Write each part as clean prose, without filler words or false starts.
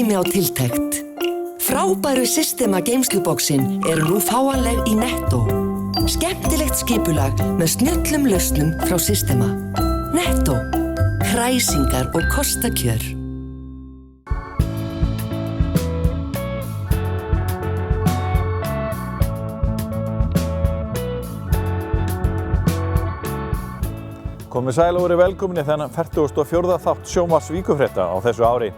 tími á tiltekt. Frábæru Systema geymsluboksin eru nú fáanleg í Netto. Skemmtilegt skipulag með snjöllum lausnum frá Systema. Netto. Kræsingar og kostakjör. Komið sæl og verið velkomin í þennan 44. þátt sjónvarps Víkurfrétta á þessu ári.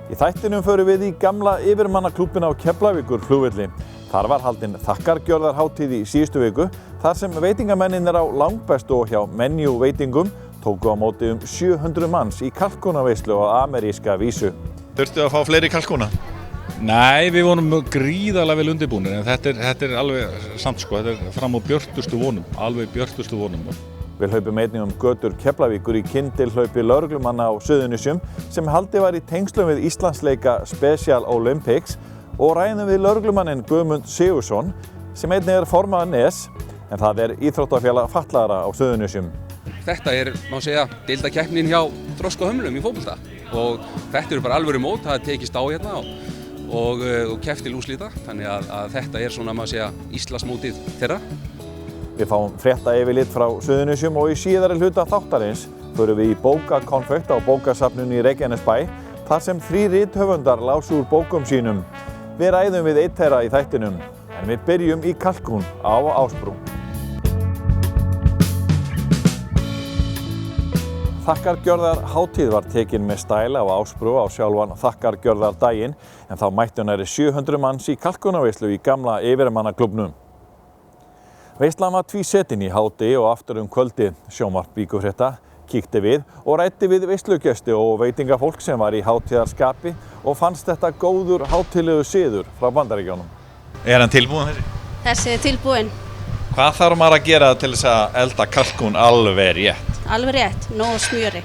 Í þættinum förum við í gamla yfirmannaklúbbinn á Keflavíkurflugvelli. Þar var haldin þakkargjörðarhátíð í síðustu viku, þar sem veitingamennirnir á langbestu og hjá Menu veitingum tóku á móti 700 manns í kalkúnaveislu á ameríska vísu. Þurftu að fá fleiri kalkúna? Nei, við vorum gríðarlega vel undirbúnir, en þetta er alveg samt sko, þetta er fram á björtustu vonum, alveg björtustu vonum. Við hlaupum einnig götur Keflavíkur í kyndilhlaupi lögreglumanna á Suðurnesjum sem haldið var í tengslum við Íslandsleika Special Olympics og ræðum við lögreglumanninn Guðmund Sigurðsson sem einnig formaður NES, en það er íþróttafélag fatlaðra á Suðurnesjum. Þetta má segja, deildakeppnin hjá Þroskahömlum í fótbolta og þetta eru bara alvöru mót, það tekist á hérna og keppt til úrslita, þannig að þetta er svona, má segja, Íslandsmótið þeirra. Við fáum frétta yfirlit frá Suðurnesjum og í síðari hluta þáttarins förum við í bókakonfekt á bókasafninu í Reykjanesbæ þar sem 3 rithöfundar lásu úr bókum sínum. Við ræðum við einn þeirra í þættinum, en við byrjum í kalkún á Ásbrú. Þakkargjörðarhátíð var tekin með stæla á Ásbrú á sjálfan þakkargjörðardaginn, en þá mættu nærri 700 manns í kalkúnaveislu í gamla yfirmannaklúbbnum. Veislan var tvísetin í hádegi og aftur kvöldið. Sjónvarp Víkurfrétta kíkti við og ræddi við veislugesti og veitingafólk sem var í hátíðarskapi og fannst þetta góður hátíðlegur siður frá Bandaríkjunum. Er hann tilbúinn þessi? Þessi er tilbúinn. Hvað þarf maður að gera til þess að elda kalkún alveg rétt? Alveg rétt, nóg smjöri.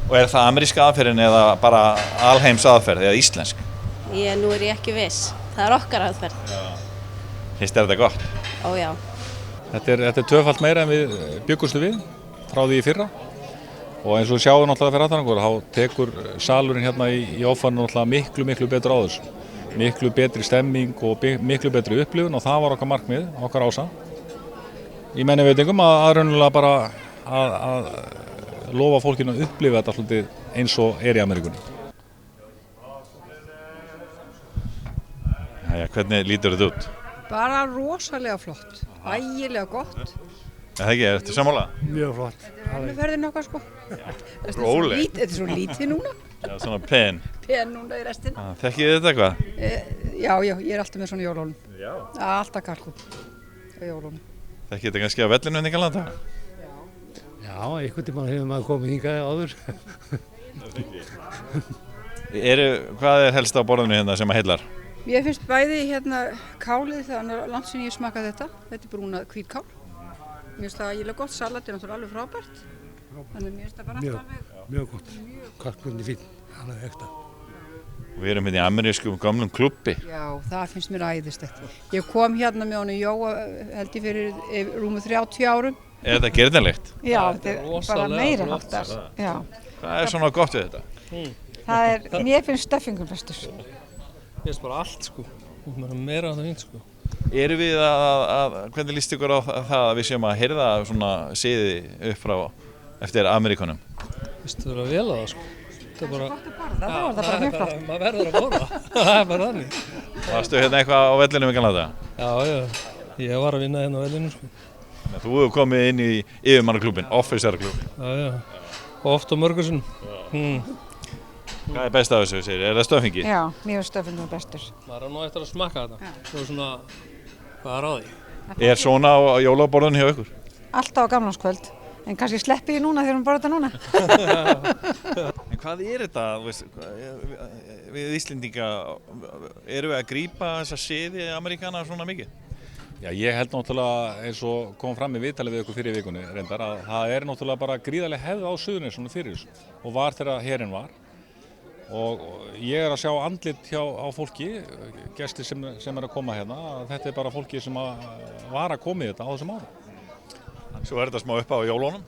Og er það ameríska aðferðin eða bara alheims aðferð eða íslensk? Nú er ég ekki viss. Það er okkar aðferð. Já. Finnst þér þetta gott? Ó já. Þetta er tvöfalt meira en við bjuggustu við frá því í fyrra og eins og sjáum náttúrulega fyrir aðtangur, þá tekur salurinn hérna í offanum náttúrulega miklu betur á þessu. Miklu betri stemming og miklu betri upplifun og það var okkar markmið, okkar ása. Í menniveitingum að raunverulega bara að lofa fólkinu að upplifa þetta svolítið eins og er í Ameríkunni. Jæja, hvernig lítur þetta út? Bara rosalega flott, ægilega gott. Það ekki, er þetta sammála? Mjög flott. Þetta er ferðin okkar sko. Róleg. Þetta er svo lítið núna. Já, svona pen. Pen núna í restina. Þekkið þið þetta eitthvað? Já, ég er alltaf með svona jólólum. Já. Alltaf kalkún á jólólum. Þekkið þetta kannski á vellinu en einhvern landa? Já, einhvern tímann hefur maður komið hingað áður. Hvað er helst á borðinu hérna sem að heillar? Ég finnst bæði hérna kálið, þannig að langt sinni ég smakað þetta. Þetta er brúnað hvítkál. Mér finnst það ægilega gott, salat er náttúrulega alveg frábært. Þannig mér finnst það bara alltaf mjög gott. Kalkún er fín, hann er ekta. Við erum hérna í amerískum gamlum klúbbi. Já, það finnst mér æðislegt. Ég kom hérna með honum Jóa held ég fyrir rúmu 30 árum. Er þetta girnilegt? Já, þetta er bara meira háttar. Já. Hvað er svona gott við þetta? Mér finnst stuffingum bestur. Mér finnst bara allt sko, meira á það fínt sko. Erum við hvernig líst ykkur á það að við séum að heyrða svona siði upp frá eftir Ameríkunum? Vist það vera vel á það sko. Það er gott að borða, þá er það bara mjög flott. Maður verður að borða, það er bara þannig. Varstu hérna eitthvað á vellinu í gamla daga? Já, ég var að vinna hérna á vellinu sko. Þú hefur komið inn í yfirmannaklúbbinn, officerklúbbinn. Já, og oft á mörgur sinnum. Hvað er best af þessu, segir? Er það stöffingi? Já, mér finnst stöffingum bestur. Maður nú eftir að smakka þetta. Svo svona, hvað er á því? Er svona á jólaborðinu hjá ykkur? Alltaf á gamlárskvöld, en kannski sleppi ég núna þegar við borðum þetta núna. En hvað er þetta, við Íslendinga, erum við að grípa þessa siði Ameríkana svona mikið? Já, ég held náttúrulega eins og kom fram í viðtalið við ykkur fyrir vikunni reyndar að það er náttúrulega bara gríðarleg hefð á Suðurnesjum fyrir þessu og var þegar herinn var. Og ég er að sjá andlit á fólki, gestir sem er að koma hérna, að þetta er bara fólki sem var að koma í þetta á þessum árum. Svo er þetta smá upp á jólunum?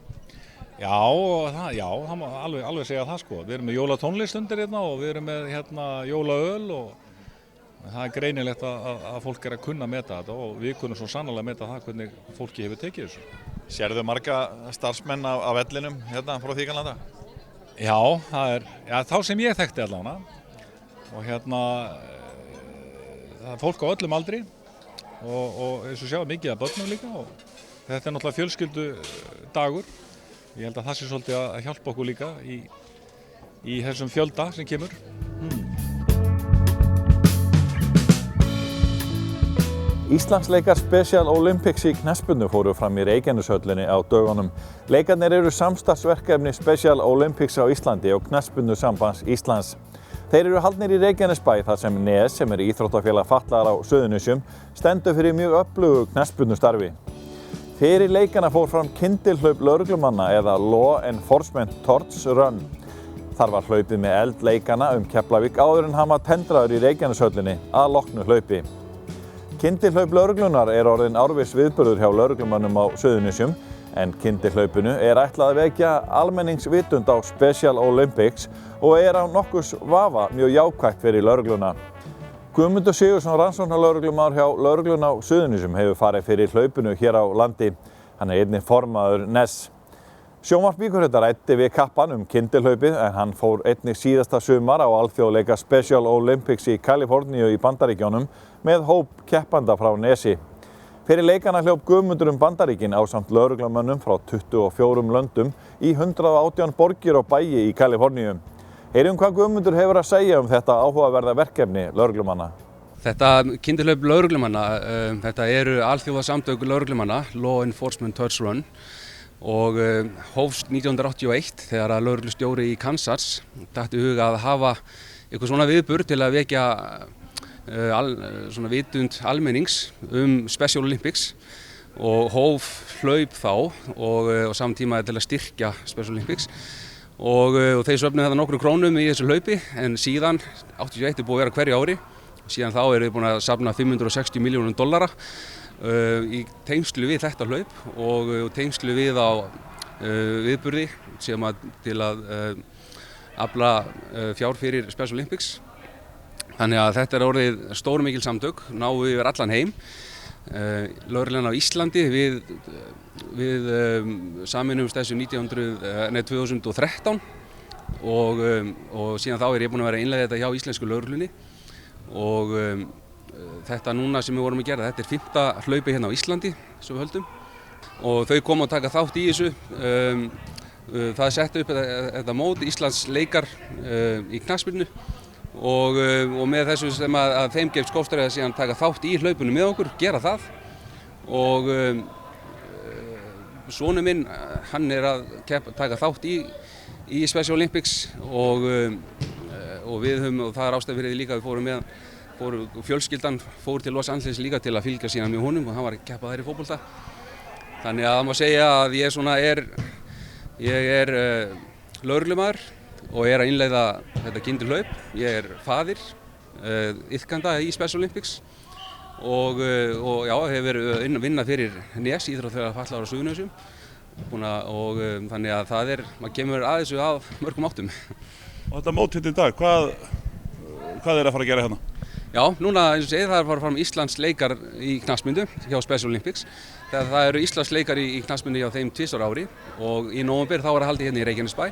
Já, það má alveg segja það sko. Við erum með jólatónlist undir hérna og við erum með jólaöl og það er greinilegt að fólk er að kunna meta þetta og við kunnum svo sannarlega meta það hvernig fólki hefur tekið þessu. Sérðu marga starfsmenn á vellinum hérna frá því gamla daga? Já, það er þá sem ég þekkti allavega og það er fólk á öllum aldri og eins og sjá mikið af börnum líka og þetta er náttúrulega fjölskyldu dagur. Ég held að það sé svolítið að hjálpa okkur líka í þessum fjölda sem kemur. Íslandsleikar Special Olympics í knattspyrnu fóru fram í Reykjaneshöllinni á dögunum. Leikarnir eru samstarfsverkefni Special Olympics á Íslandi og Knattspyrnusambands Íslands. Þeir eru haldnir í Reykjanesbæ þar sem NES, sem er íþróttafélag fatlaðra á Suðurnesjum, stendur fyrir mjög öflugu knattspyrnustarfi. Fyrir leikana fór fram kyndilhlaup lögreglumanna eða Law Enforcement Torch Run. Þar var hlaupið með eld leikana Keflavík áður en hann var tendraður í Reykjaneshöllinni að loknu hlaupi. Kyndilhlaup lögreglunar er orðinn árviss viðburður hjá lögreglumönnum á Suðurnesjum en kyndilhlaupinu er ætlað að vekja almenningsvitund á Special Olympics og er á nokkurs vafa mjög jákvætt fyrir lögregluna. Guðmundur Sigurðsson rannsóknarlögreglumaður hjá lögreglunni á Suðurnesjum hefur farið fyrir hlaupinu hér á landi. Hann er einnig formaður NES. Sjónvarp Víkurhraundar ræddi við kappann kyndilhlaupið en hann fór einnig síðasta sumar á alþjóðleika Special Olympics í Kaliforníu í Bandaríkjunum með hóp keppanda frá NES-i. Fyrir leikana hljóp Guðmundur Bandaríkin ásamt lögreglumönnum frá 24 löndum í 118 borgir og bæi í Kaliforníu. Heyrum hvað Guðmundur hefur að segja þetta áhugaverða verkefni lögreglumanna. Þetta kyndilhlaup lögreglumanna, þetta eru alþjóðasamtök lögreglumanna, Law Enforcement Torch Run og hófst 1981 þegar að lögreglustjóri í Kansas datt í hug að hafa eitthvað svona viðburð til að vekja svona vitund almennings Special Olympics og hóf hlaup þá og samtíma til að styrkja Special Olympics. Og þeir söfnuðu þetta nokkrum krónum í þessu hlaupi en síðan 81 er búið að vera hverju ári og síðan þá eru við búin að safna $560 milljónum í tengslu við þetta hlaup og tengslu við á viðburði sem til að afla fjár fyrir Special Olympics. Þannig að þetta er orðið stórmikil samtök, náðu yfir allan heim. Lögreglan á Íslandi við sameinumst þessu 2013 og síðan þá er ég búinn að vera að innleiða þetta hjá íslensku lögreglunni og þetta núna sem við vorum að gera, þetta er 5. hlaupi hérna á Íslandi sem við höldum og þau koma að taka þátt í þessu. Það setti upp þetta mót Íslandsleikar í knattspyrnu og með þessu sem að þeim gefst kostur að síðan taka þátt í hlaupinu með okkur, gera það og sonur minn, hann er að taka þátt í Special Olympics og við höfum, og það er ástæða fyrir því líka við fórum með, fjölskyldan fór til Los Angeles líka til að fylgja síðan með honum og hann var að keppa þær í fótbolta. Þannig að það má segja að ég er lögreglumaður og er að innleiða þetta kyndilhlaup. Ég er faðir, iðkanda í Special Olympics og já, hefur verið að vinna fyrir NES, íþróttafélag fatlaðra á Suðurnesjum og þannig að maður kemur að þessu af mörgum áttum. Og þetta mót hérna í dag, hvað er að fara að gera hérna? Já, núna eins og segið, það er að fara fram Íslandsleikar í knattspyrnu hjá Special Olympics. Það eru Íslandsleikar í knattspyrnu hjá þeim 2 ári og í nóvember þá er að halda hérna í Reykjanesbæ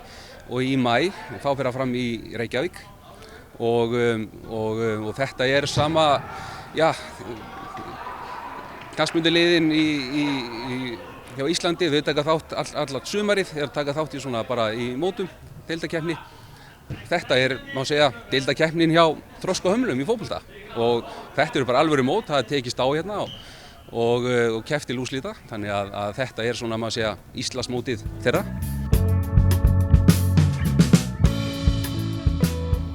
og í maí þá fer það fram í Reykjavík og þetta er sama, já, knattspyrnuliðin hjá Íslandi, þau taka þátt allat sumarið, þeir taka þátt í svona bara í mótum, deildakeppni. Þetta er, má segja, deildakeppnin hjá Þroska Hömlum í fótbolta og þetta eru bara alvöru mót, það er tekist á hérna og keppt til úrslita, þannig að þetta er svona, má segja, Íslandsmótið þeirra.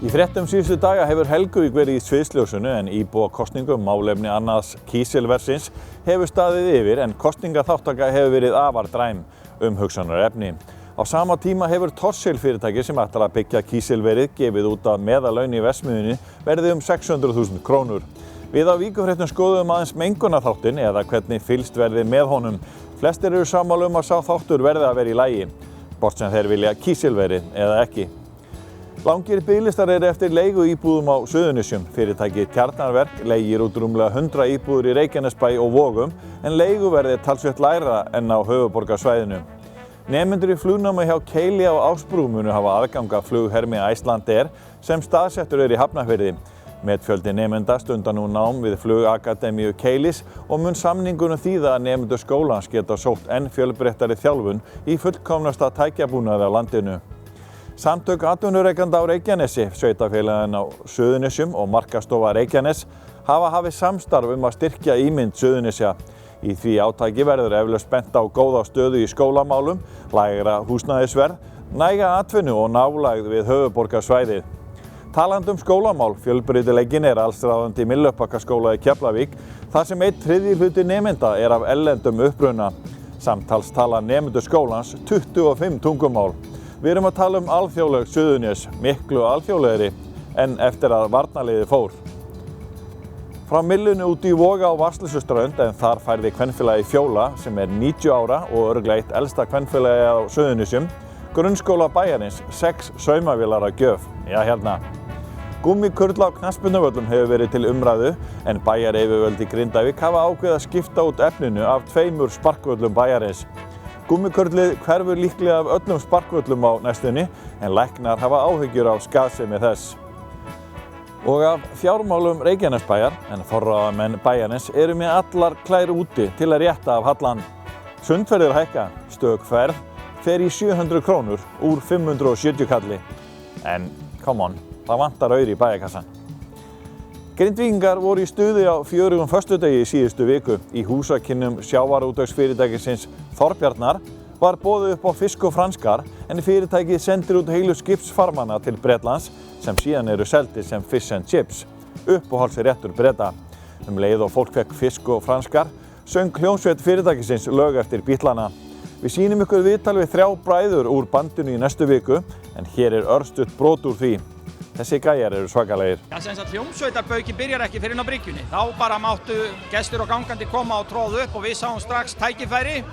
Í fréttum síðustu daga hefur Helguvík verið í sviðsljósinu en íbúakosningum málefni annars kísilversins hefur staðið yfir en kosningaþátttaka hefur verið afar dræm umhugsunarefni. Á sama tíma hefur Thorsil fyrirtæki sem ætlar að byggja kísilverið gefið út að meðallaun í verksmiðjunni verði 600.000 krónur. Við á Víkurfréttum skoðum aðeins mengunarþáttinn eða hvernig fylgst verði með honum. Flestir eru sammála að sá þáttur verði að vera í lagi. hvort sem þeir vilja kísilverið eða ekki. Langir biðlistar eru eftir leigu íbúðum á Suðurnesjum. Fyrirtækið Tjarnarverk leigir út rúmlega 100 íbúðir í Reykjanesbæ og Vogum en leiguverðið er talsvert lægra en á höfuðborgarsvæðinu. Nemendur í flugnámi hjá Keili á Ásbrú munu hafa aðgang að flughermi Icelandair sem staðsettur í Hafnarfirði. Metfjöldi nemenda stundar nú nám við flugakademíu Keilis og mun samningunum þýða að nemendur skólans geta sótt enn fjölbreyttari þjálfun í fullkomnasta tækjabúnaði á landinu. Samtök atvinnurekenda á Reykjanesi, sveitarfélagin á Suðurnesjum og Markaðsstofa Reykjanes hafa hafið samstarf að styrkja ímynd Suðurnesja. Í því átaki verður eflaust bent á góða stöðu í skólamálum, lægra húsnæðisverð, næga atvinnu og nálægð við höfuðborgarsvæðið. Talandi skólamál, fjölbreytileikinn er allsráðandi í Myllubakkaskóla í Keflavík, þar sem 1/3 hluti nemenda er af erlendum uppruna. Samtals tala nemendur skólans 25 tungumál. Við erum að tala alþjóðleg Suðurnes, miklu alþjóðlegri en eftir að varnarliðið fór. Frá myllunni út í Voga á Vatnsleysuströnd en þar færði kvenfélagið Fjóla sem er 90 ára og örugglega eitt elsta kvenfélagið á Suðurnesjum, grunnskóla bæjarins 6 saumavélar að gjöf. Já, hérna. Gúmmíkurl á knattspyrnuvöllum hefur verið til umræðu en bæjaryfirvöld í Grindavík hafa ákveðið að skipta út efninu af 2 sparkvöllum bæjarins. Gúmmíkurlið hverfur líklega af öllum sparkvöllum á næstunni en læknar hafa áhyggjur af skaðsemi þess. Og af fjármálum Reykjanesbæjar en forráðamenn bæjarins eru með allar klær úti til að rétta af hallann. Sundferðir hækka, stök ferð fer í 700 krónur úr 570 kalli. En come on, það vantar aur í bæjarkassan. Grindvíkingar voru í stuði á fjörugum föstudegi í síðustu viku. Í húsakynnum sjávarútvegsfyrirtækisins Þorbjarnar var boðið upp á fisk og franskar en fyrirtækið sendir út heilu skipsfarmana til Bretlands sem síðan eru seldir sem fish and chips, uppáhaldsréttur Breta. Leið og fólk fekk fisk og franskar, söng hljómsveit fyrirtækisins lög eftir Bítlana. Við sýnum ykkur viðtal við 3 bræður úr bandinu í næstu viku en hér er örstutt brot úr því. Þessi gæjar eru svakalegir. Hljómsveitarbaukinn byrjar ekki fyrr en á bryggjunni. Þá bara máttu gestir og gangandi koma og tróða upp og við sáum strax tækifæri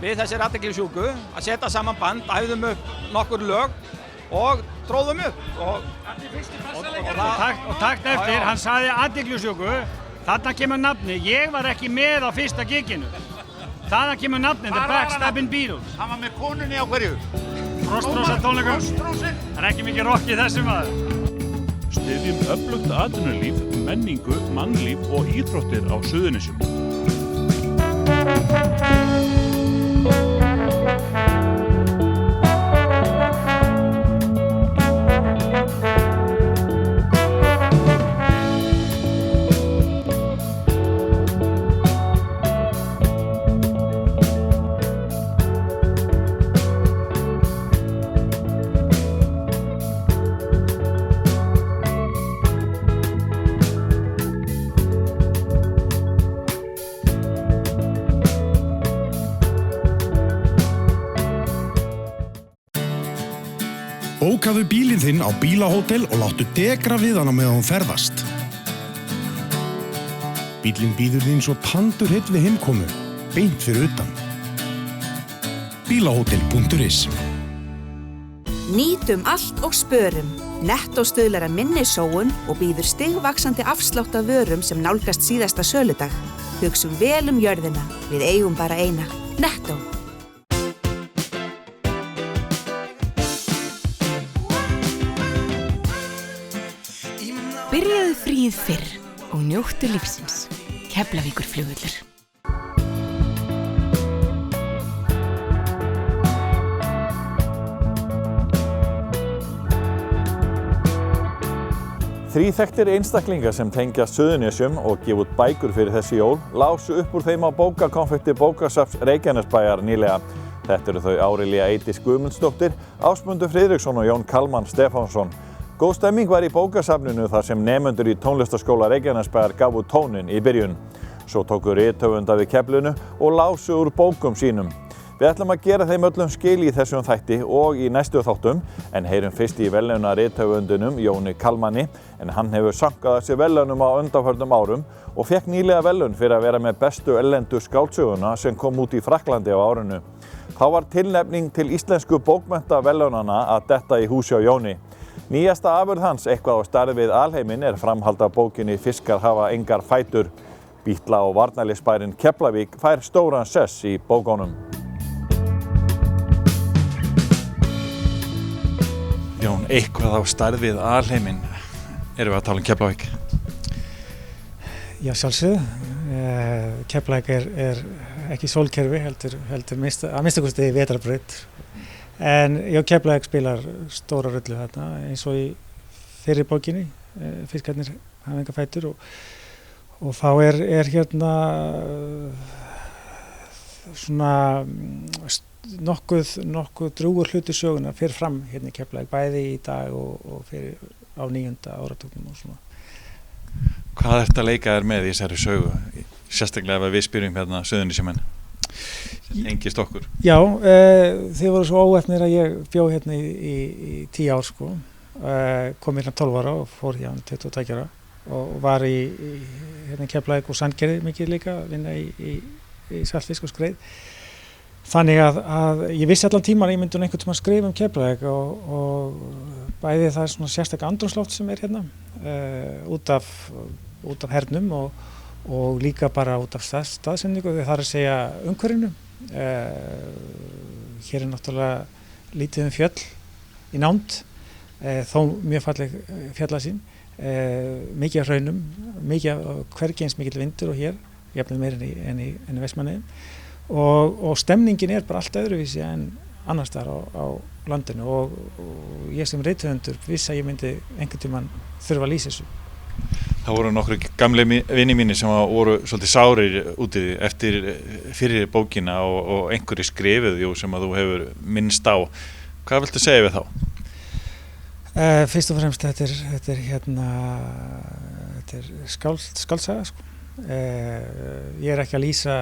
við þessir athyglisjúku að setja saman band, æfðum upp nokkur lög og tróðum upp. Og takt eftir, hann sagði athyglisjúku, þarna kemur nafni, ég var ekki með á fyrsta giginu. Þaðan kemur nafni, The Backstabbing Beatles. Hann var með konunni á hverju? Frostrósa tónleikum. Það er ekki mikið rokk í þessum maður. Styðjum öflugt atvinnulíf, menningu, mannlíf og íþróttir á Suðurnesjum. Bókaðu bílinn þinn á bílahótel og láttu degra við hann á meðan þú ferðast. Bíllinn bíður þín svo tandur heill við heimkomu, beint fyrir utan. Bílahótel.is. Nýtum allt og spörum. Nettó stuðlar að minni sóun og býður stigvaxandi afslátt af vörum sem nálgast síðasta söludag. Hugsum vel jörðina, við eigum bara eina. Nettó. Byrjaðu fríið fyrr og njóttu lífsins. Keflavíkurflugvöllur. Þríþekktir einstaklingar sem tengjast Suðurnesjum og gefa út bækur fyrir þessi jól lásu upp úr þeim á bókakonfekti bókasafns Reykjanesbæjar nýlega. Þetta eru þau Árelía Eydís Guðmundsdóttir, Ásmundur Friðriksson og Jón Kalman Stefánsson. Góð stemming var í bókasafninu þar sem nemendur í tónlistarskóla Reykjanesbæjar gafu tóninn í byrjun. Svo tóku rithöfundar við keflinu og lásu úr bókum sínum. Við ætlum að gera þeim öllum skil í þessum þætti og í næstu þáttum en heyrum fyrst í verðlauna rithöfundunum Jóni Kalmanni en hann hefur sankað sér verðlaunum á undanförnum árum og fekk nýlega verðlaun fyrir að vera með bestu erlendu skáldsöguna sem kom út í Frakklandi á árinu. Þá var tilnefning til íslensku bókmenntaverðlaunanna að detta í hús hjá Jóni. Nýjasta afurð hans, eitthvað á stærð við alheiminn, framhald af bókinni Fiskar hafa engar fætur. Bítla- og varnarliðsbærinn Keflavík fær stóran sess í bókunum. Jón, eitthvað á stærð við alheiminn. Erum við að tala Keflavík? Já, sjálfsögðu. Keflavík er ekki sólkerfi, heldur að minnsta kosti vetrarbraut. En já, Keflavík spilar stóra rullu þarna, eins og í fyrri bókinni, Fiskarnir hafa engar fætur, og þá er hérna svona nokkuð drjúgur hluti sögunar fyrir fram hérna í Keflavík, bæði í dag og fyrir á 9. áratugnum og svona. Hvað ertu að leika þér með í þessari sögu? Sérstaklega ef við spyrjum hérna Suðurnesjamenn. Engist okkur. Já, þið voru svo óheppnir að ég bjó hérna í 10 ár sko. Kom hérna 12 ára og fór hérna 22 ára og var í hérna Keflavík og Sandgerði mikið líka, vinna í saltfisk og skreið. Þannig að ég vissi allan tíman að ég myndi einhvern tímann skrifa Keflavík og bæði það svona sérstaka andrúmsloft sem hérna út af hernum og líka bara út af staðsetningu, það er að segja umhverfinu. Hér náttúrulega lítið fjöll í nánd, þó mjög falleg fjallasýn, mikið af hraunum, hvergi eins mikill vindur og hér, jafnvel meira en í Vestmannaeyjum. Og stemningin bara allt öðruvísi en annars staðar á landinu og ég sem rithöfundur vissi að ég myndi einhvern tímann þurfa að lýsa þessu. Það voru nokkru gamli vinir mínir sem voru svolítið sárir úti eftir fyrir bókina og einhverju skrifuðu sem að þú hefur minnst á. Hvað viltu segja við þá? Fyrst og fremst þetta er skáldsaga sko. Ég ekki að lýsa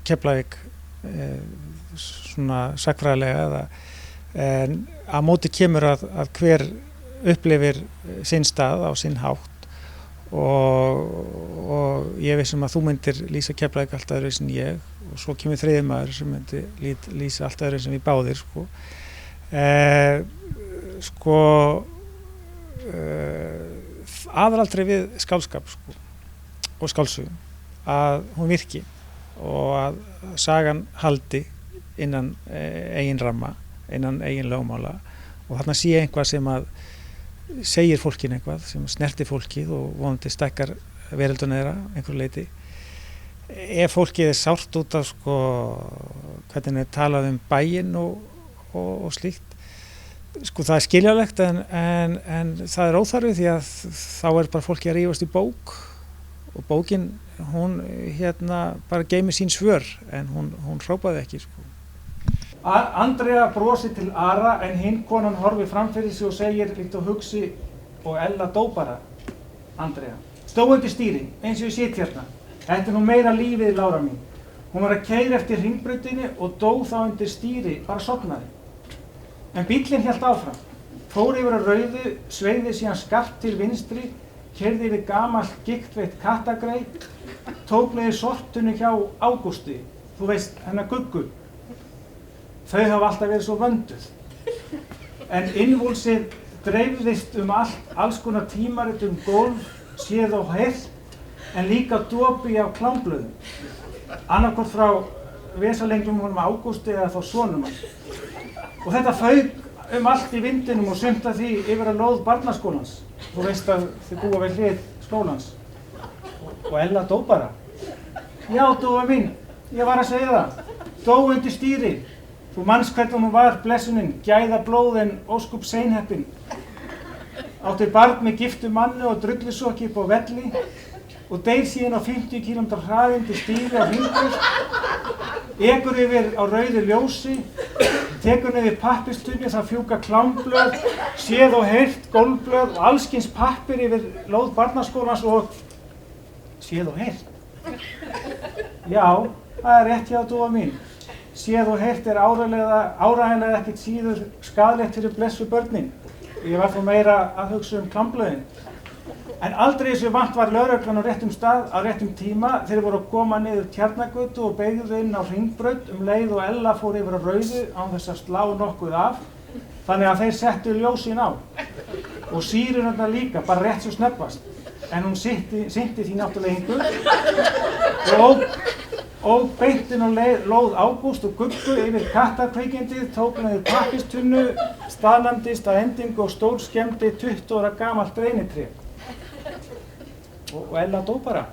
Keflavík svona sagnfræðilega en á móti kemur að hver upplifir sinn stað á sinn hátt og ég veist að þú myndir lýsa Keflavík allt öðruvísi en ég og svo kemur þriðji maður sem myndi lýsa allt öðruvísi en við báðir sko. Aðalaldrei við skáldskap sko, og skáldsögu að hún virki og að sagan haldi innan eigin ramma, innan eigin lögmála og þarna sé eitthvað sem að segir fólkinu eitthvað, sem snertir fólkið og vonandi stækkar verölduna þeirra einhverju leyti. Ef fólkið sárt út af sko, hvernig talað bæinn og slíkt, sko það skiljanlegt en það óþarfi því að þá bara fólki að rífast í bók og bókin hún bara geymir sín svör en hún hrópaði ekki sko. Andrea brosir til Ara en hinn konan horfir fram fyrir sig og segir líkt og hugsi og Ella dó bara. Andrea stó undir stýri eins og ég sit hérna. Þetta nú meira lífið Lára mín. Hún var að keyra eftir hringbrautinni og dó þá undir stýri, bara sofnaði. En bíllinn hélt áfram. Fór yfir að rauðu, sveigði síðan skarpt til vinstri, keyrði yfir gamalt gigtveitt kattagrey, tók niður sortunni hjá Ágústi, þú veist, hennar Guggu. Þau hafa alltaf verið svo vönduð. En innvúlsið dreifðist alls konar tímarit golf, séð og heyrt, en líka dopi af klámblöðum. Annaðhvort frá vesalengjum honum Ágústi eða þá sonum hans. Og þetta fauk allt í vindinum og sumt af því yfir að lóð barnaskólans. Þú veist að þið búa við hlið skólans. Og Ella dó bara. Já, dóa mín, ég var að segja það. Dó undir stýri. Þú manns hvernig hún var, blessunin, gæða blóðin, óskup seinheppin. Átti barn með giftu manni og drullusokki upp á velli og deyr síðan á 50 km hraðindi stýri á hringur, ekur yfir á rauðu ljósi, tekur niður pappistunni þar fjúka klámblöð, séð og heyrt, gólfblöð og allskyns pappir yfir lóð barnaskólans og séð og heyrt. Já, það rétt hjá dúa mín. Séð og heyrt áreiðanlega ekkert síður skaðlegt fyrir blessu börnin. Ég var þá meira að hugsa klámblöðin. En aldrei þessu vant var lögreglan á réttum stað, á réttum tíma. Þeir voru að koma niður Tjarnargötu og beygðu inn á Hringbraut leið og Ella fór yfir á Rauðu án þess að slá nokkuð af. Þannig að þeir settu ljósin á. Og sýrurnar líka, bara rétt svo snöggvast. En hún sinnti því náttúrulega engu. Og beintinn og lóð Ágúst og Guggu yfir kattarkveikindið, tók niður pappistunnu, staðnæmdist að endingu og stórskemmdi 20 ára gamalt reynitré. Og Ella dó bara.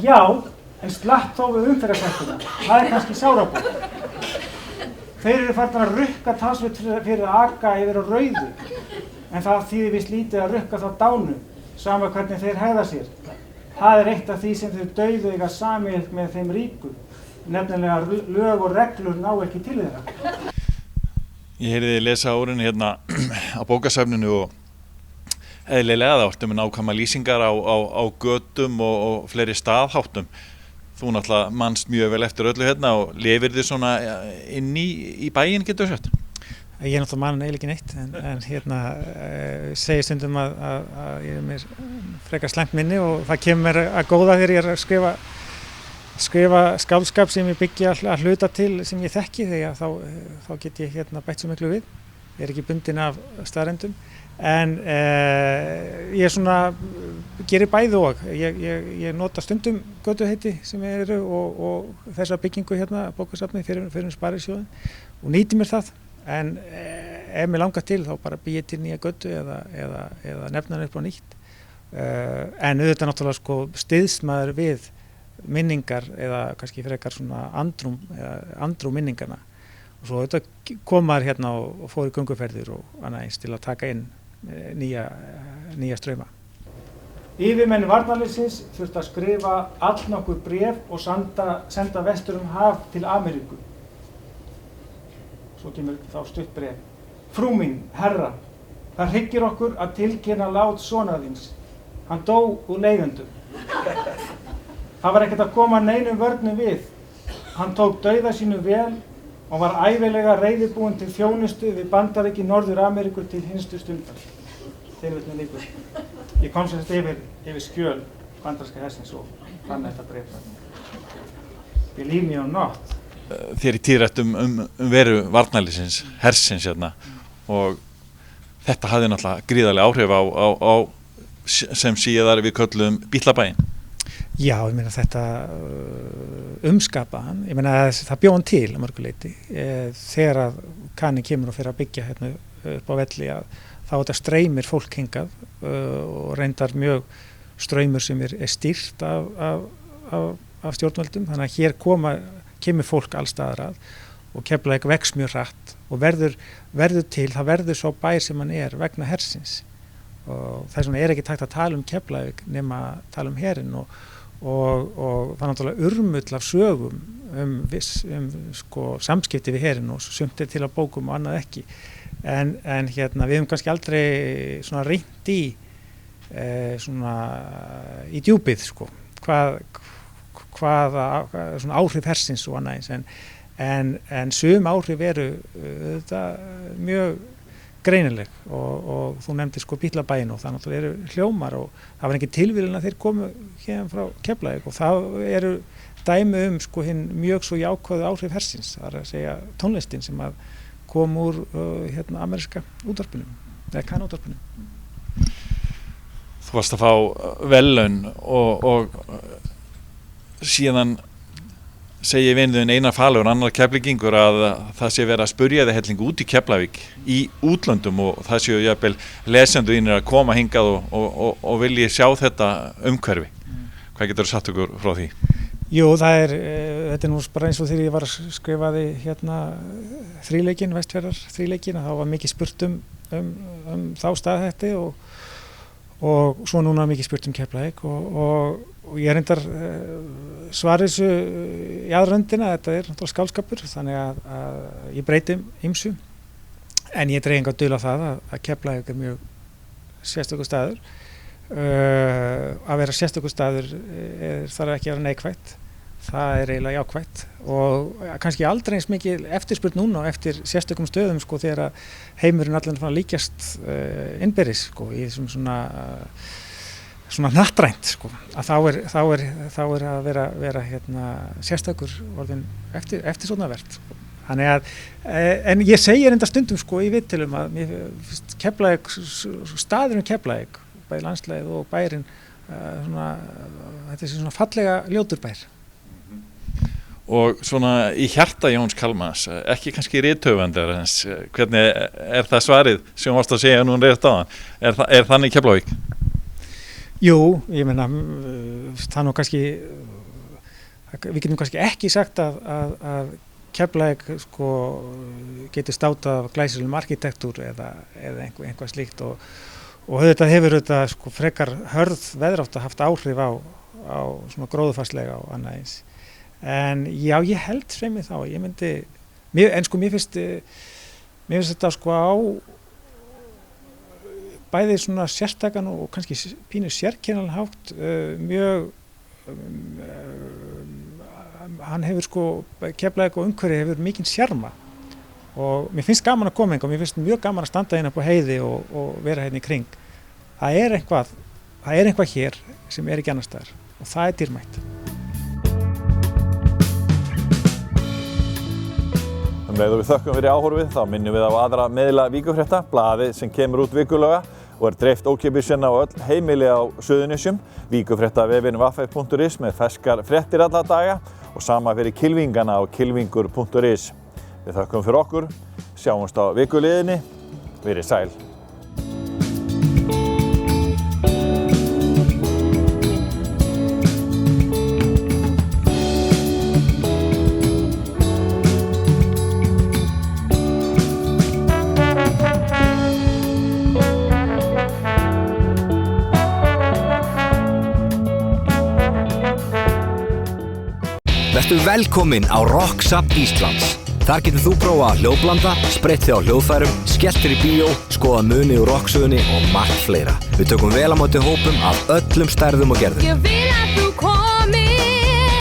Já, en slapp þó við umferðarhættuna. Það kannski sárabót. Þeir eru farnir að rukka talsvert fyrir að aka yfir á Rauðu. En það þýðir víst lítið að rukka þá dánu, sama hvernig þeir hegða sér. Það er eitt af því sem þeir dauðu eiga sameiginlegt með þeim ríku. Nefnilega lög og reglur ná ekki til þeirra. Ég heyrði þið lesa orðin hérna á bókasafninu og eðlilega það vartu með nákvæma lýsingar á götum og fleiri staðháttum. Þú náttúrulega manst mjög vel eftir öllu hérna og lifir þið svona inn í bæinn, getur þú sagt? Ég náttúrulega man eiginlega ekki neitt, en hérna segi stundum að ég með frekar slæmt minni og það kemur mér að góða þegar ég er að skrifa skáldskap sem ég byggja að hluta til sem ég þekki, þegar þá get ég hérna bætt svo miklu við. Ég er ekki bundinn af staðreyndum, en ég svona gerir bæði og. Ég nota stundum götuheiti sem eru og þessa byggingu hérna, bókasafni fyrir Sparisjóðinn og nýti mér það. En ef mér langar til þá bara bý ég til nýja götu eða nefna hann upp á nýtt. En auðvitað náttúrulega sko styðst maður við minningar eða kannski frekar svona andrú minningarna. Og svo auðvitað kom maður hérna og fór í gönguferðir og annað eins til að taka inn nýja strauma. Yfirmenn varnarliðsins þurftu að skrifa allnokkur bréf og senda vestur haf til Ameríku. Svo kemur þá stutt bréf. Frú mín, herra, það hryggir okkur að tilkynna lát sonar þíns. Hann dó úr leiðendum. Það var ekkert að koma neinum vörnum við. Hann tók dauða sínu vel og var ævilega reiðubúinn til þjónustu við Bandaríki Norður-Ameríku til hinstu stundar. Tilvitnun lýkur. Ég kom sem sagt yfir skjöl bandaríska hersins og fann þetta bréf. Believe me or not. Þér í tíðrætt veru varnarliðsins, hersins hérna og þetta hafði náttúrulega gríðarlega áhrif á sem síðar við köllum Bíllabæinn. Já, ég meina þetta umskapa hann, ég meina það bjó hann til að mörgu leyti. Þegar að kaninn kemur og fer að byggja hérna upp á velli að þá þetta streymir fólk hingað og reyndar mjög straumur sem er stýrt af stjórnvöldum, þannig að hér kemur fólk allstaðar að og Keflavík vex mjög hratt og verður til, það verður svo bær sem hann er vegna hersins og þess vegna er ekki takt að tala Keflavík nema að tala herinn og það er náttúrulega urmull af sögum sko samskipti við herinn og sumt til að bókum og annað ekki en hérna við höfum kannski aldrei svona reynt í djúpið sko hvaða svona áhrif hersins og annað eins en sum áhrif eru þetta mjög greinileg og þú nefndir sko Bíllabæinn og það náttúrulega eru hljómar og það var engin tilviljun að þeir komu hérna frá Keflavík og það eru dæmi sko hinn mjög svo jákvæðu áhrif hersins, það er að segja tónlistin sem að kom úr hérna ameríska útvarpinu eða kanútvarpinu. Þú varst að fá verðlaun og síðan segi vinnuðin Einar Falur, annar Keflvíkingur að það sé verið að spurja þig helling út í Keflavík í útlöndum og það séu jafnvel lesendur að koma hingað og vilji sjá þetta umhverfi. Hvað getur þú sagt okkur frá því? Jú, þetta er nú bara eins og þegar ég var að skrifaði hérna þríleikinn, Vestfjarðar þríleikinn, þá var mikið spurt um þá staðhætti og svo núna mikið spurt Keflavík og ég reyndar svarið þessu í aðröndina, þetta er náttúrulega skáldskapur þannig að ég breyti ýmsu en ég dreg enga dul á það að Keflavík er mjög sérstakur staður að vera sérstakur staður þarf ekki að vera neikvætt Það eiginlega jákvætt og kannski aldrei eins mikið eftirspurn núna eftir sérstökum stöðum sko þegar heimurinn allan fann að líkjast innbyrðis sko í þessum svona hnattrænt sko að þá er að vera hérna sérstakur orðin eftirsóknarvert sko. Þannig að en ég segi enda stundum sko í viðtölum að mér finnst Keflavík staðurinn Keflavík bæði landslagið og bærinn þetta er svona fallega ljótur bær. Og svona í hjarta Jóns Kalmans, ekki kannski rithöfundar, hvernig það svarið sem varst að segja núna rétt áðan? Er þannig Keflavík? Jú, ég meina, það nú kannski, við getum kannski ekki sagt að Keflavík sko geti státað af glæsilegum arkitektúr eða eitthvað slíkt og þetta hefur þetta sko frekar hörð veðrátta haft áhrif á svona gróðufarslega og annað eins. En já, ég held sveimi þá, mér finnst þetta sko á bæði svona sérstakan og kannski pínu sérkennilegan hátt mjög hann hefur sko Keflavík og umhverfi hefur mikinn sjarma og mér finnst gaman að koma hingað og mér finnst mjög gaman að standa hérna upp á heiði og vera hérna í kring. Það er eitthvað hér sem er ekki annars staðar og það er dýrmætt. Leið og við þökkum fyrir áhorfið, þá minnum við á aðra miðla Víkurfrétta, blaðið sem kemur út vikulega og dreift ókeypis á öll heimili á Suðurnesjum. Víkurfréttavefinn vf.is með ferskar fréttir alla daga og sama fyrir kylfingana á kylfingur.is. Við þökkum fyrir okkur, sjáumst á vikuliðinni, verið sæl. Vertu velkominn á Rocksap Íslands. Þar getur þú prófa að hljóðblanda, spreytt þig á hljóðfærum, skellt þér í bíó, skoða muni úr rocksögunni og margt fleira. Við tökum vel á móti hópum af öllum stærðum og gerðum. Ég vil að þú